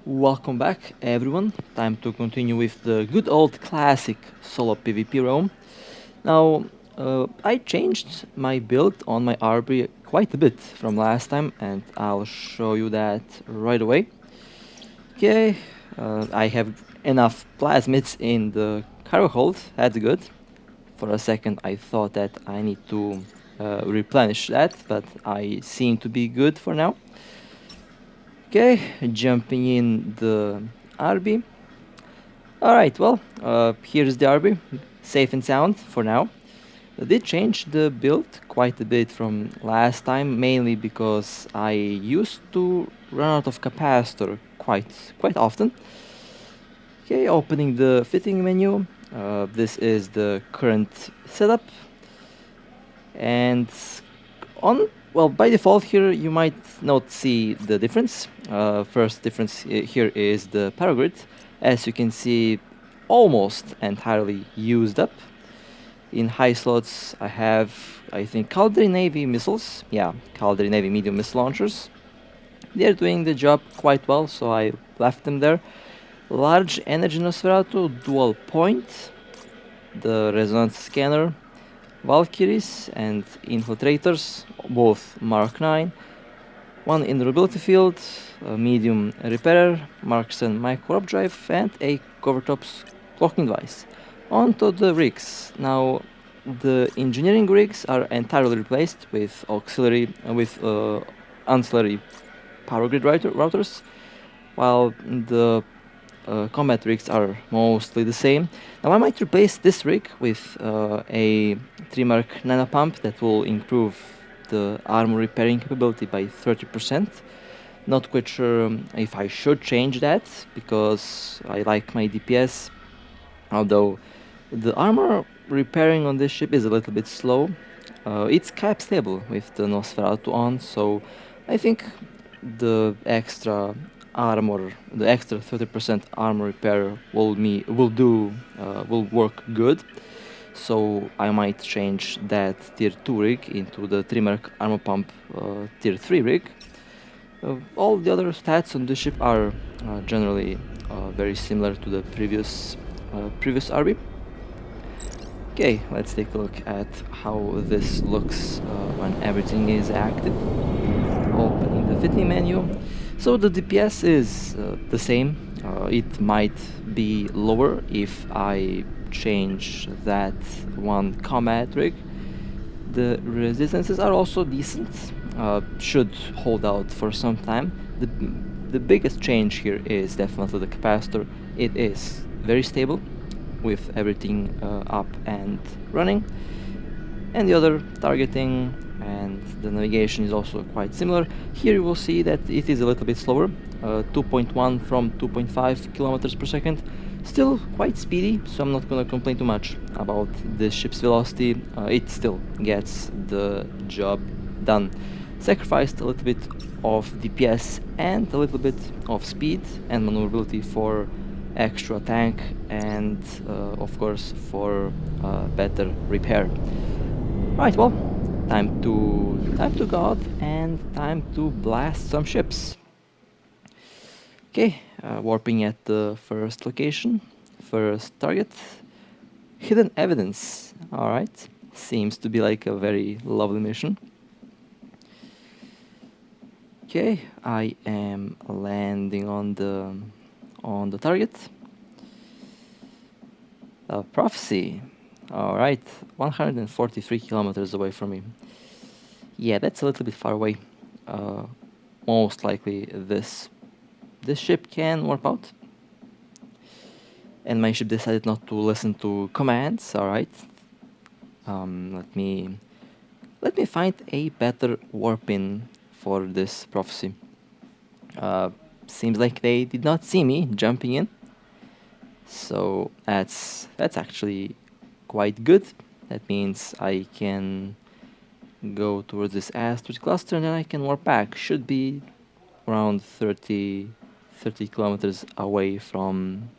Welcome back, everyone. Time to continue with the good old classic solo PvP realm. Now, I changed my build on my RB quite a bit from last time, and I'll show you that right away. Okay, I have enough plasmids in the cargo hold, that's good. For a second, I thought that I need to replenish that, but I seem to be good for now. Okay, jumping in the RB. Alright, well, here's the RB, safe and sound for now. I did change the build quite a bit from last time, mainly because I used to run out of capacitor quite often. Okay, opening the fitting menu. This is the current setup. And well, by default here you might not see the difference. First difference here is the power grid. As you can see, almost entirely used up. In high slots I have, I think, Caracal Navy missiles. Yeah, Caracal Navy medium missile launchers. They're doing the job quite well, so I left them there. Large energy Nosferatu, dual point, the resonance scanner, Valkyries and Infiltrators, both Mark 9, one invulnerability field, a medium repairer, Marksman micro warp drive, and a Covertop's cloaking device. On to the rigs. Now, the engineering rigs are entirely replaced with ancillary power grid routers, while the combat rigs are mostly the same. Now I might replace this rig with a 3-mark nanopump that will improve the armor repairing capability by 30%. Not quite sure if I should change that, because I like my DPS, although the armor repairing on this ship is a little bit slow. It's cap stable with the Nosferatu on, so I think the extra 30% armor repair will work good. So I might change that tier 2 rig into the 3-mark armor pump tier 3 rig. All the other stats on this ship are generally very similar to the previous RB. Okay, let's take a look at how this looks when everything is active. Opening the fitting menu. So the DPS is the same. It might be lower if I change that one combat rig. The resistances are also decent. Should hold out for some time. The biggest change here is definitely the capacitor. It is very stable with everything up and running. And the other targeting and the navigation is also quite similar. Here you will see that it is a little bit slower, 2.1 from 2.5 kilometers per second. Still quite speedy, so I'm not gonna complain too much about the ship's velocity. It still gets the job done. Sacrificed a little bit of DPS and a little bit of speed and maneuverability for extra tank and of course for better repair. Right, well, time to go out and time to blast some ships. Okay, warping at the first location, first target, hidden evidence. All right, seems to be like a very lovely mission. Okay, I am landing on the target. Prophecy. Alright, 143 kilometers away from me. Yeah, that's a little bit far away. Most likely this ship can warp out. And my ship decided not to listen to commands, alright. Let me find a better warp in for this prophecy. Seems like they did not see me jumping in. So that's actually quite good. That means I can go towards this asteroid cluster and then I can warp back. Should be around 30 kilometers away from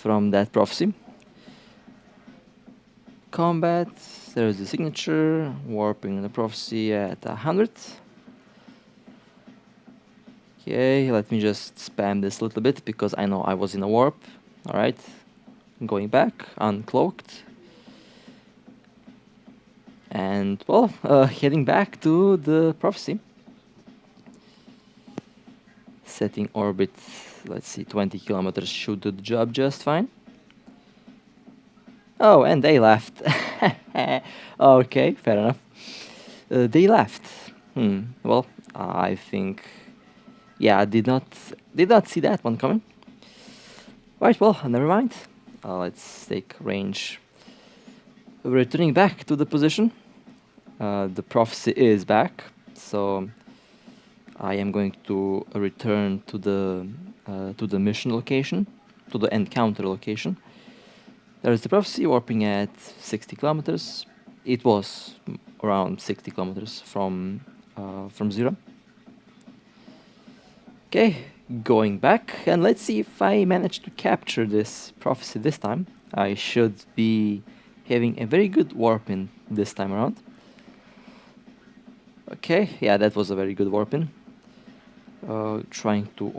that prophecy. Combat, there's the signature, warping the prophecy at 100. Okay, let me just spam this a little bit because I know I was in a warp. Alright, going back, uncloaked. And, well, heading back to the prophecy. Setting orbit, let's see, 20 kilometers should do the job just fine. Oh, and they left. Okay, fair enough. They left. Well, I think... Yeah, I did not see that one coming. Right, well, never mind. Let's take range. Returning back to the position. The prophecy is back, so I am going to return to the mission location, to the encounter location. There is the prophecy warping at 60 kilometers. It was around 60 kilometers from zero. Okay, going back, and let's see if I manage to capture this prophecy this time. I should be having a very good warp in this time around. Okay, yeah, that was a very good warp in. Trying to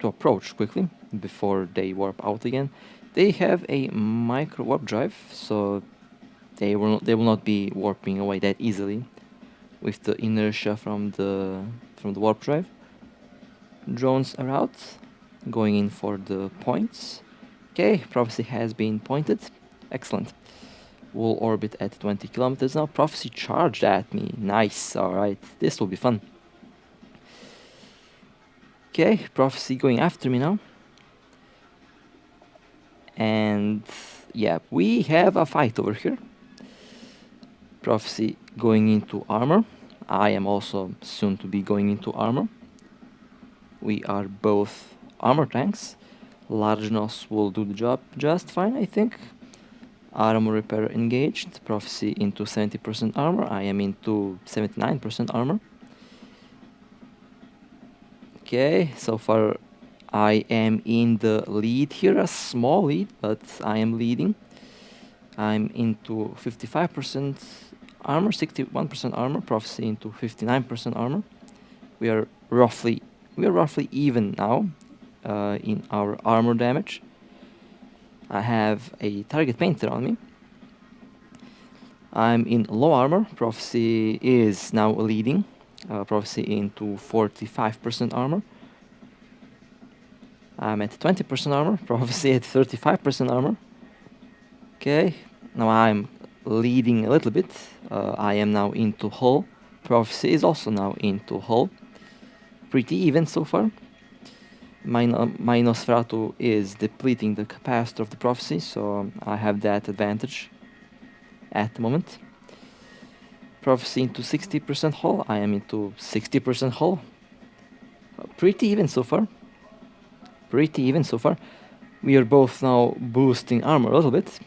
approach quickly before they warp out again. They have a micro warp drive, so they will not be warping away that easily with the inertia from the warp drive. Drones are out, going in for the points. Okay, prophecy has been pointed. Excellent. We'll orbit at 20 kilometers now. Prophecy charged at me. Nice. Alright, this will be fun. Okay, prophecy going after me now. And yeah, we have a fight over here. Prophecy going into armor. I am also soon to be going into armor. We are both armor tanks. Large nos will do the job just fine, I think. Armor repair engaged. Prophecy into 70% armor. I am into 79% armor. Okay, so far I am in the lead here, a small lead, but I am leading. I'm into 55% armor, 61% armor. Prophecy into 59% armor. We are roughly even now in our armor damage. I have a target painter on me. I'm in low armor. Prophecy is now leading. Prophecy into 45% armor. I'm at 20% armor. Prophecy at 35% armor. Okay, now I'm leading a little bit. I am now into hull. Prophecy is also now into hull. Pretty even so far. My Nosferatu is depleting the capacitor of the prophecy, so I have that advantage at the moment. Prophecy into 60% hull. I am into 60% hull. Pretty even so far. We are both now boosting armor a little bit,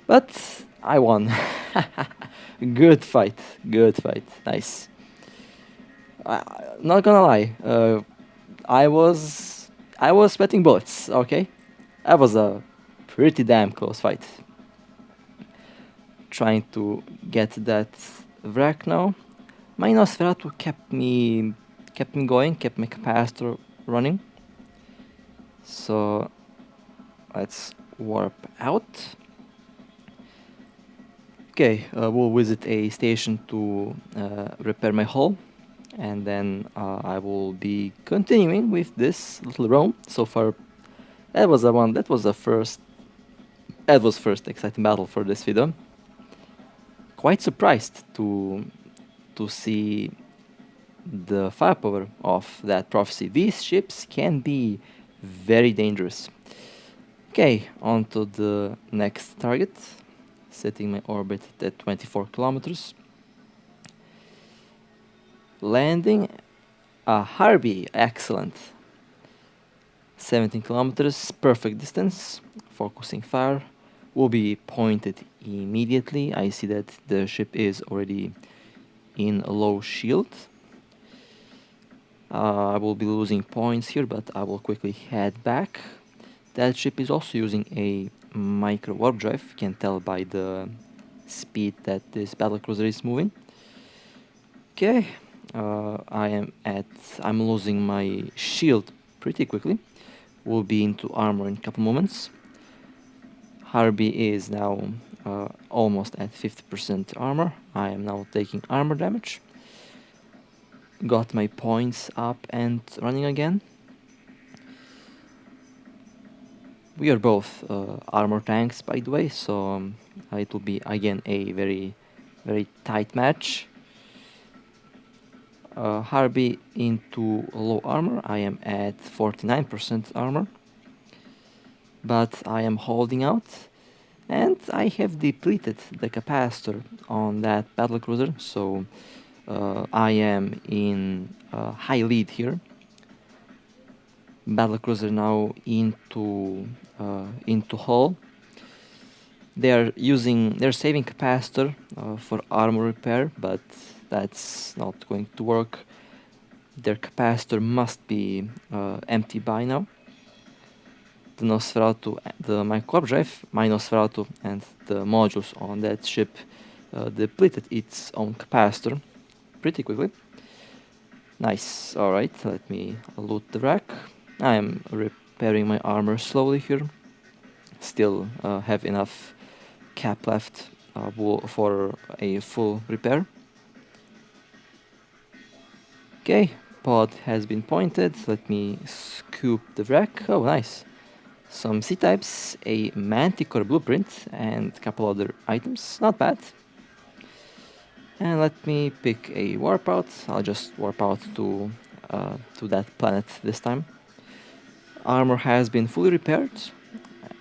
but I won. Good fight. Nice. Not gonna lie, I was sweating bullets. Okay, that was a pretty damn close fight. Trying to get that wreck now. My Nosferatu kept me going, kept my capacitor running. So let's warp out. Okay, we'll visit a station to repair my hull, and then I will be continuing with this little roam. So far, that was first exciting battle for this video. Quite surprised to see the firepower of that prophecy. These ships can be very dangerous. Okay, on to the next target. Setting my orbit at 24 kilometers. Landing a Harby, excellent. 17 kilometers, perfect distance. Focusing fire will be pointed immediately. I see that the ship is already in a low shield. I will be losing points here, but I will quickly head back. That ship is also using a micro warp drive. You can tell by the speed that this battlecruiser is moving. Okay, I'm losing my shield pretty quickly. We'll be into armor in a couple moments. Harby is now almost at 50% armor. I am now taking armor damage. Got my points up and running again. We are both armor tanks, by the way, so it will be again a very tight match. Harby into low armor. I am at 49% armor, but I am holding out, and I have depleted the capacitor on that battlecruiser, so I am in high lead here. Battlecruiser now into hull. They're saving capacitor for armor repair, but that's not going to work. Their capacitor must be empty by now. The Nosferatu, my warp drive, my Nosferatu, and the modules on that ship depleted its own capacitor pretty quickly. Nice. Alright, let me loot the wreck. I am repairing my armor slowly here. Still have enough cap left for a full repair. Okay, pod has been pointed. Let me scoop the wreck. Oh, nice. Some C-types, a Manticore blueprint, and a couple other items. Not bad. And let me pick a warp out. I'll just warp out to that planet this time. Armor has been fully repaired,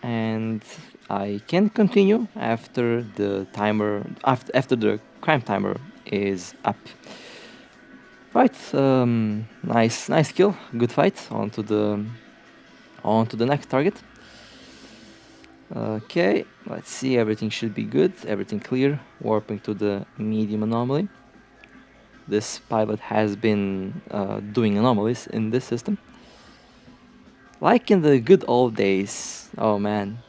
and I can continue after the timer after the crime timer is up. Right, nice kill, good fight. On to the next target. Okay, let's see, everything should be good, everything clear. Warping to the medium anomaly. This pilot has been doing anomalies in this system. Like in the good old days. Oh man.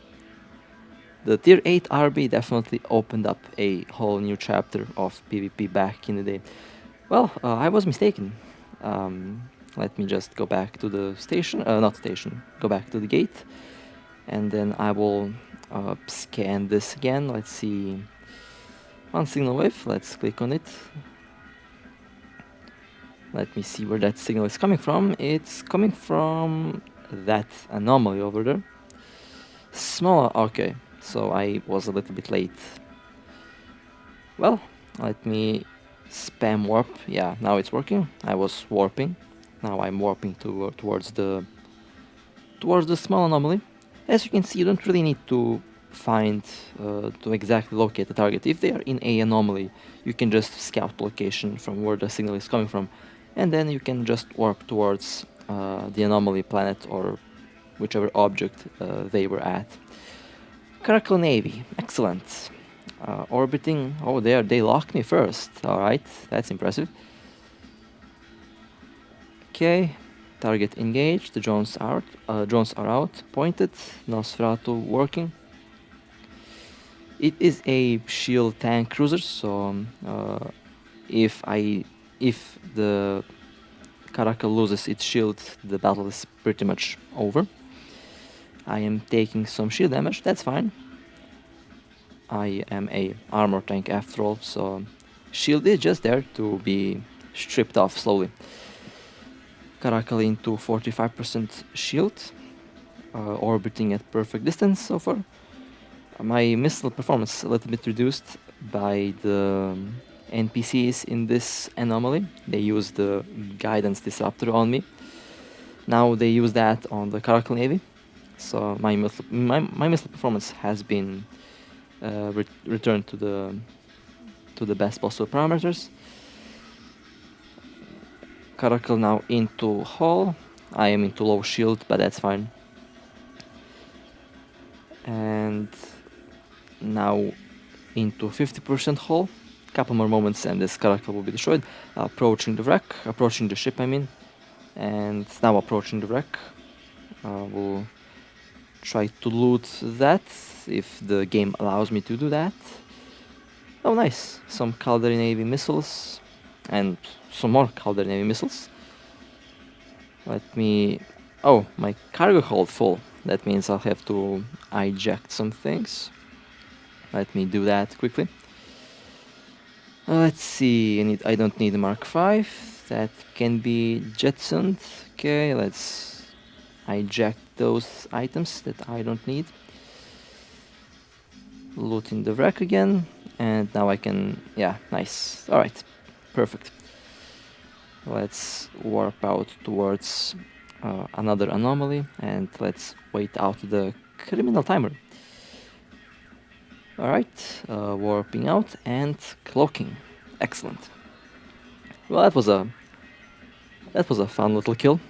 The tier 8 RB definitely opened up a whole new chapter of PvP back in the day. Well, I was mistaken. Let me just go back to the station, go back to the gate. And then I will scan this again. Let's see. One signal wave, let's click on it. Let me see where that signal is coming from. It's coming from that anomaly over there. Smaller, okay, so I was a little bit late. Well, let me spam warp. Yeah, now it's working. I was warping. Now I'm warping towards the small anomaly. As you can see, you don't really need to find to exactly locate the target. If they are in a anomaly, you can just scout the location from where the signal is coming from, and then you can just warp towards the anomaly planet or whichever object they were at. Caracal Navy, excellent. Orbiting, oh they locked me first, alright, that's impressive. Okay, target engaged, the drones are out, pointed, Nosferatu working. It is a shield tank cruiser, so if the Caracal loses its shield, the battle is pretty much over. I am taking some shield damage, that's fine. I am a armor tank after all, so shield is just there to be stripped off slowly. Caracal into 45% shield, orbiting at perfect distance so far. My missile performance a little bit reduced by the NPCs in this anomaly. They used the guidance disruptor on me. Now they use that on the Caracal Navy. So my missile performance has been returned to the best possible parameters. Caracal now into hull. I am into low shield, but that's fine. And now into 50% hull. Couple more moments and this Caracal will be destroyed. Approaching the wreck, approaching the ship I mean, and now approaching the wreck. We'll try to loot that if the game allows me to do that. Oh nice, some Caldari Navy missiles. and some more Caracal Navy missiles. Let me... Oh, my cargo hold full. That means I'll have to eject some things. Let me do that quickly. Let's see, I don't need a Mark 5. That can be jettisoned. Okay, let's eject those items that I don't need. Looting the wreck again. And now I can... Yeah, nice. Alright, perfect. Let's warp out towards another anomaly, and let's wait out the criminal timer. Alright, warping out and cloaking. Excellent. Well, that was a fun little kill.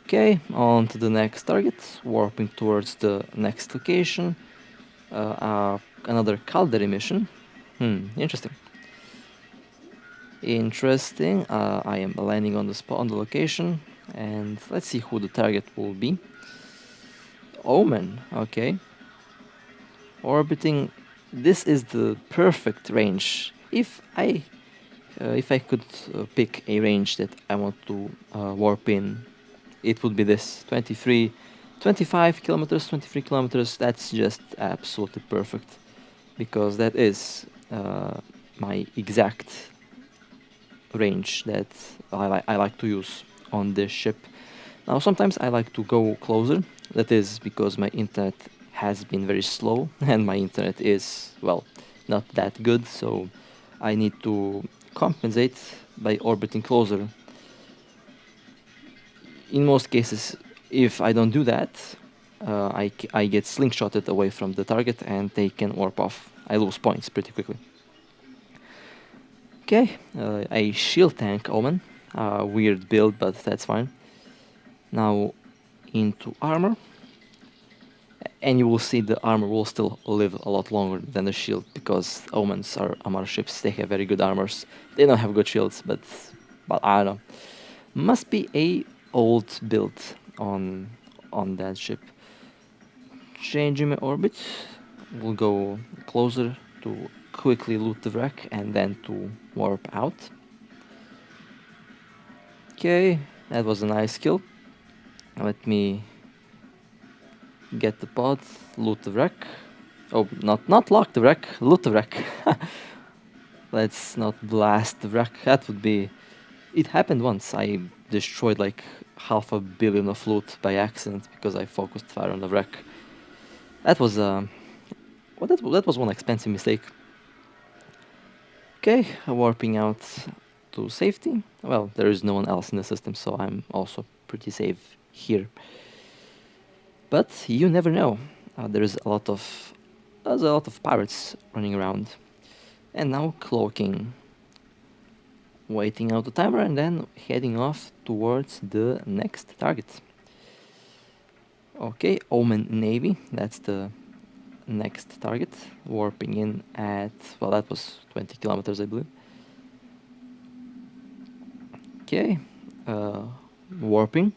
Okay, on to the next target, warping towards the next location. Another Caldera mission. Interesting. Interesting. I am landing on the spot, on the location, and let's see who the target will be. Omen. Okay. Orbiting. This is the perfect range. If I could pick a range that I want to warp in, it would be this 25 kilometers, 23 kilometers. That's just absolutely perfect, because that is my exact range that I like to use on this ship. Now sometimes I like to go closer. That is because my internet has been very slow and my internet is, well, not that good, so I need to compensate by orbiting closer. In most cases, if I don't do that, I get slingshotted away from the target and they can warp off. I lose points pretty quickly. Okay, a shield tank Omen. Weird build, but that's fine. Now into armor. And you will see the armor will still live a lot longer than the shield, because Omens are armor ships. They have very good armors. They don't have good shields, but I don't know. Must be a old build on that ship. Changing my orbit. We'll go closer to quickly loot the wreck and then to warp out. Okay, that was a nice kill. Let me get the pod, loot the wreck. Oh, not lock the wreck, loot the wreck. Let's not blast the wreck. That would be... It happened once. I destroyed like 500 million of loot by accident because I focused fire on the wreck. That was well, that was one expensive mistake. Okay, warping out to safety. Well, there is no one else in the system, so I'm also pretty safe here. But you never know. There's a lot of pirates running around. And now cloaking. Waiting out the timer and then heading off towards the next target. Okay, Omen Navy. That's the next target. Warping in at... Well, that was 20 kilometers, I believe. Okay. Warping.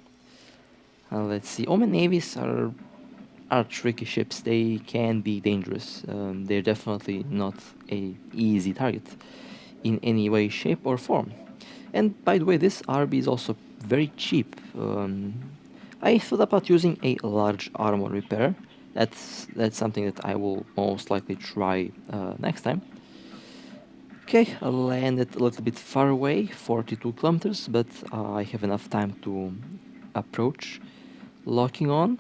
Let's see. Omen Navies are tricky ships. They can be dangerous. They're definitely not a easy target in any way, shape or form. And by the way, this RB is also very cheap. I thought about using a large armor repair. That's something that I will most likely try next time. Okay, I landed a little bit far away, 42 kilometers, but I have enough time to approach. Locking on.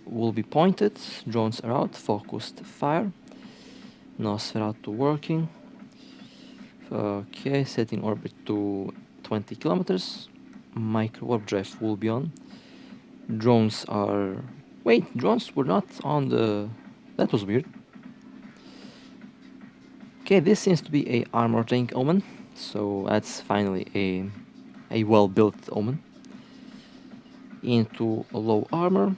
Will be pointed. Drones are out. Focused fire. Nosferatu working. Okay, setting orbit to 20 kilometers. Micro warp drive will be on. Drones are... Wait, drones were not on the... That was weird. Okay, this seems to be a armor tank Omen. So that's finally a well-built Omen. Into a low armor.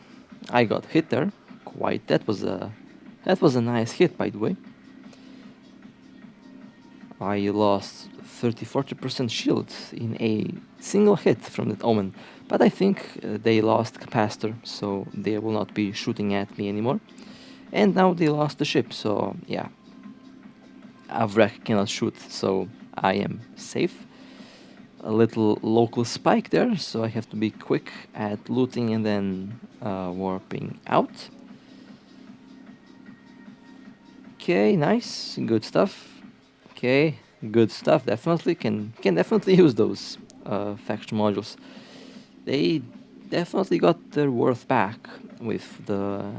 I got hit there. Quite. That was a nice hit, by the way. I lost 30-40% shield in a single hit from that Omen, but I think they lost capacitor, so they will not be shooting at me anymore. And now they lost the ship, so yeah. a wreck cannot shoot, so I am safe. A little local spike there, so I have to be quick at looting and then warping out. Okay, nice, good stuff. Okay, good stuff. Definitely can definitely use those faction modules. They definitely got their worth back with the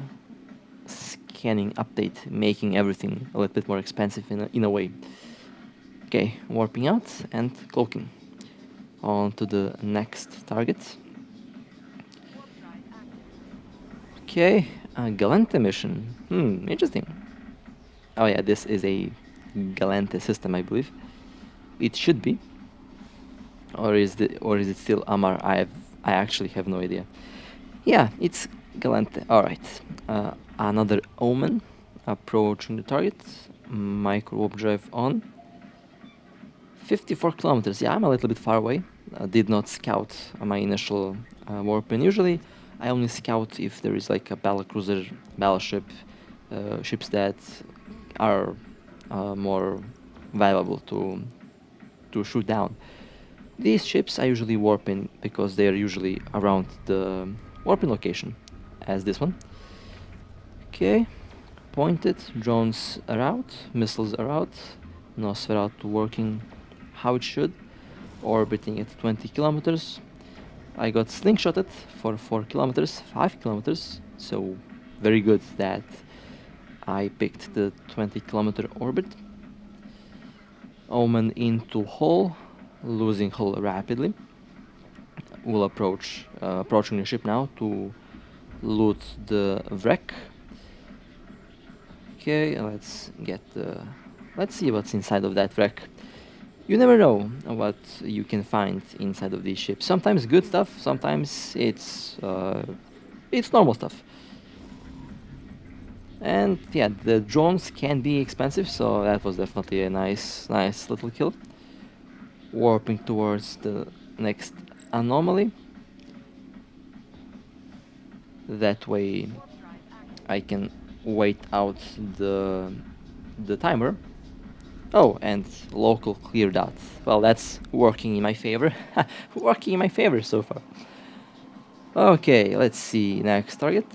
scanning update, making everything a little bit more expensive in a way. Okay, warping out and cloaking. On to the next target. Okay, a Galente mission. Interesting. Oh yeah, this is a Galente system, I believe. It should be. Or is it still Amar? I actually have no idea. Yeah, it's Galente. Alright. Another Omen approaching the target. Micro warp drive on. 54 kilometers. Yeah, I'm a little bit far away. Did not scout my initial warp in. Usually I only scout if there is like a battlecruiser, battleship, ships that are more valuable to shoot down. These ships I usually warp in because they are usually around the warping location, as this one. Okay, pointed, drones are out, missiles are out, Nosferatu working how it should, orbiting at 20 kilometers. I got slingshotted for 4 kilometers, 5 kilometers, so very good that I picked the 20 kilometer orbit. Omen into hull, losing hull rapidly. Will approaching the ship now to loot the wreck. Okay, let's see what's inside of that wreck. You never know what you can find inside of these ships. Sometimes good stuff, sometimes it's normal stuff. And yeah, the drones can be expensive, so that was definitely a nice little kill. Warping towards the next anomaly. That way I can wait out the timer. Oh, and local clear dot. Well, that's working in my favor. Working in my favor so far. Okay, let's see. Next target.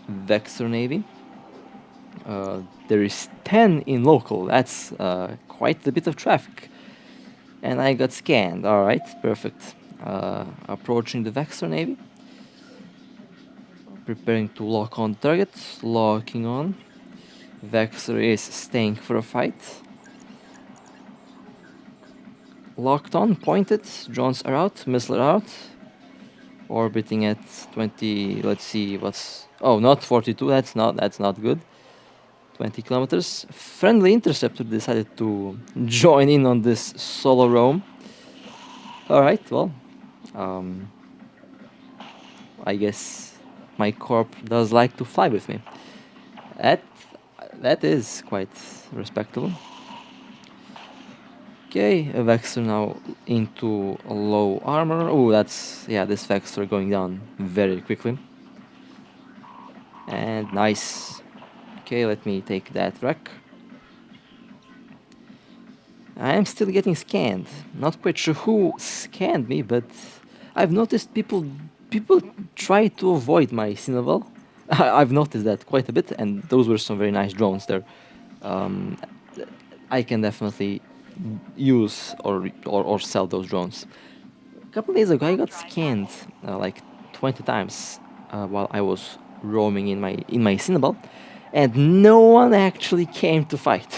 Vexer Navy. There is 10 in local. That's quite a bit of traffic. And I got scanned. Alright, perfect. Approaching the Vexer Navy. Preparing to lock on target. Locking on. Vexer is staying for a fight. Locked on, pointed. Drones are out, missiles are out. Orbiting at 20. Let's see what's. Oh, not 42. That's not good. 20 kilometers. Friendly interceptor decided to join in on this solo roam. All right, well, I guess my corp does like to fly with me. That is quite respectable. Okay, a Vexer now into low armor. Oh, this Vexer going down very quickly. And nice. Okay, let me take that wreck. I am still getting scanned. Not quite sure who scanned me, but I've noticed people try to avoid my Cinnavel. I've noticed that quite a bit, and those were some very nice drones there. I can definitely use or sell those drones. A couple days ago, I got scanned like 20 times while I was roaming in my Cinnavel, and no one actually came to fight.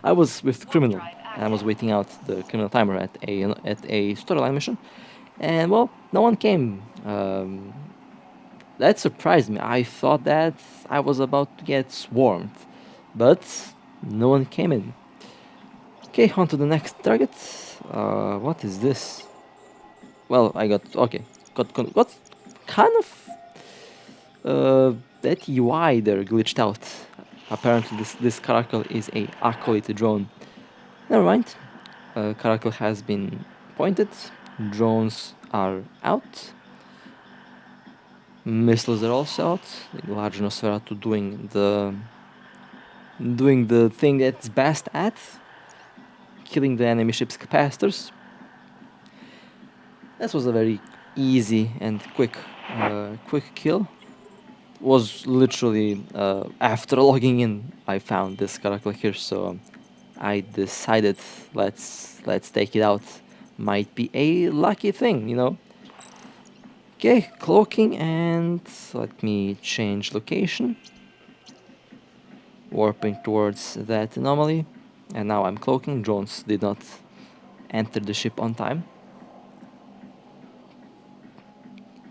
I was with criminal. I was waiting out the criminal timer at a storyline mission, and well, no one came. That surprised me. I thought that I was about to get swarmed, but no one came in. Okay, on to the next target. What is this? Well, I got kind of that UI there glitched out. Apparently, this Caracal is a acolyte drone. Never mind. Caracal has been pointed. Drones are out. Missiles are also out. Large Nosferatu doing the doing the thing it's best at, killing the enemy ship's capacitors. This was a very easy and quick kill. Was literally after logging in, I found this Caracal here, so I decided let's take it out. Might be a lucky thing, you know. Okay, cloaking, and let me change location. Warping towards that anomaly, and now I'm cloaking. Drones did not enter the ship on time.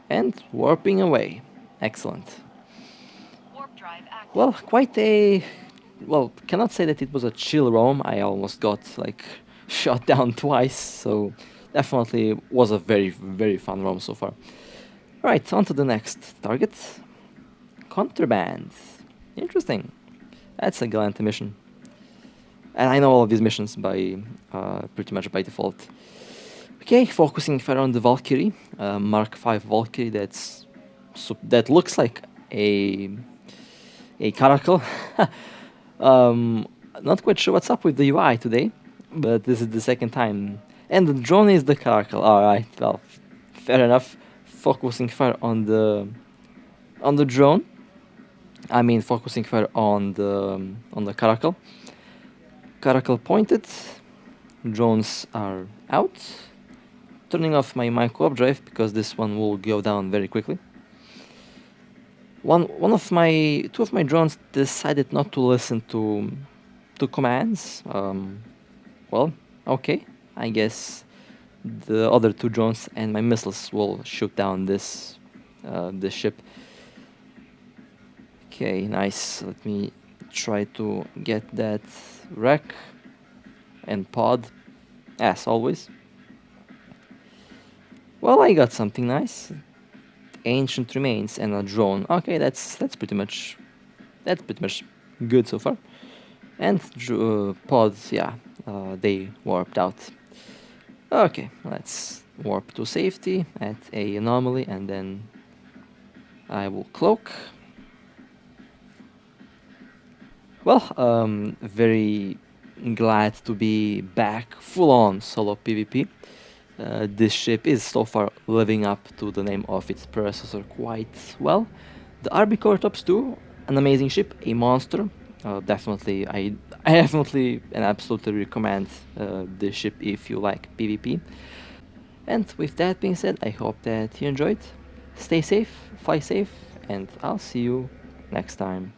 And warping away. Excellent. Warp drive active. Well, quite a... Well, cannot say that it was a chill roam. I almost got, like, shot down twice, so definitely was a very, very fun roam so far. Right, on to the next target. Contraband. Interesting. That's a gallant mission. And I know all of these missions by pretty much by default. Okay, focusing further on the Valkyrie, Mark V Valkyrie. That looks like a Caracal. Not quite sure what's up with the UI today, but this is the second time. And the drone is the Caracal. All right, well, fair enough. Focusing further on the drone. I mean, focusing further on the Caracal. Caracal pointed. Drones are out. Turning off my micro drive because this one will go down very quickly. Two of my drones decided not to listen to commands. Well, okay. I guess the other two drones and my missiles will shoot down this ship. Okay, nice. Let me try to get that wreck and pod, as always. Well, I got something nice. Ancient remains and a drone. Okay, that's pretty much good so far. And pods, yeah, they warped out. Okay, let's warp to safety at a anomaly, and then I will cloak. Well, very glad to be back full on solo PvP. This ship is so far living up to the name of its predecessor quite well. The Arbitrator 2, an amazing ship, a monster. Definitely, I definitely and absolutely recommend this ship if you like PvP. And with that being said, I hope that you enjoyed. Stay safe, fly safe, and I'll see you next time.